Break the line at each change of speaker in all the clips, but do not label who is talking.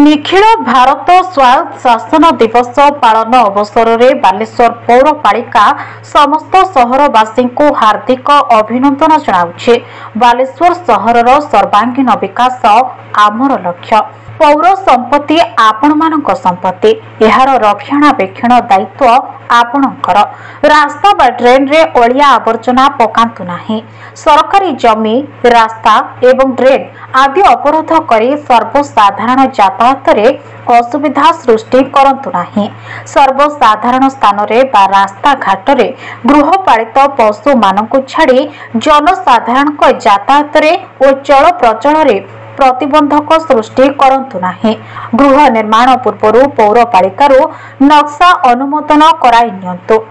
निखिल भारत स्वायत्त शासन दिवस पालन अवसर में बालेश्वर पौरपालिका समस्त सहरवासी को हार्दिक अभिनंदन जनाउछि। बालेश्वर सहरर सर्वांगीन विकास आमर लक्ष्य। पौर संपत्ति आपण मानक संपत्ति, यार रक्षणाबेक्षण दायित्व आपणकर। रास्ता बा ड्रेन रे अलिया आवर्जना पकांतु नाही। सरकारी जमी, रास्ता एवं ड्रेन आदि अवरोध करी सर्वसाधारण यातायात रे असुविधा सृष्टि करंतु नाही। सर्वसाधारण स्थान रे बा रास्ता घाट रे गृहपालित पशु मानकु छाड़ी जनसाधारण को यातायात रे ओ चल प्रचल रे प्रतिबंधक सृष्टि करंतु नाही। गृह निर्माण पूर्व पौरपालिका नक्शा अनुमोदन कराई नियंतु।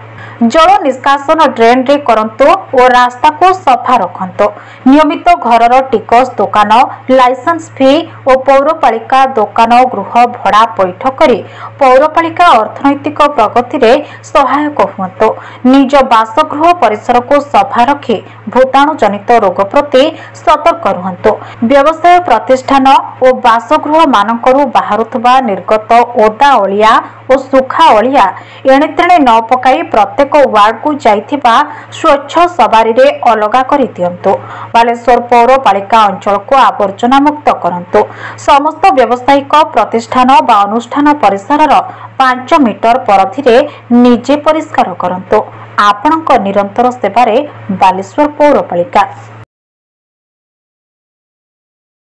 जल निष्कासन ड्रेन रे करंतु और रास्ता को सफा रखंतु। नियमित घरर टिकस दुकान, लाइसेंस फी और पौरपालिका दुकान गृह भड़ा पैठ करी पौरपालिका अर्थनैतिक प्रगति रे सहायक हुंतु। निज बासगृह परिसर को सफा रखी भूताणु जनित रोग प्रति सतर्क रुहंतु। व्यवसाय प्रतिष्ठान और बासगृह मानकरू बाहरुथबा निर्गत ओदा अलिया और सुखा अलिया एणेतेणे न पकाई प्रत्येक वार्ड को जाइथिबा स्वच्छ सवारी रे अलगा करि दियंतु। बालेश्वर पौरपालिका अंचल को आवर्जना मुक्त करंतु। समस्त व्यावसायिक प्रतिष्ठान बा अनुष्ठान परिसरर 5 मीटर परिधि रे निजे परिष्कार करंतु। आपणक निरंतर सेवारे बालेश्वर पौरपालिका।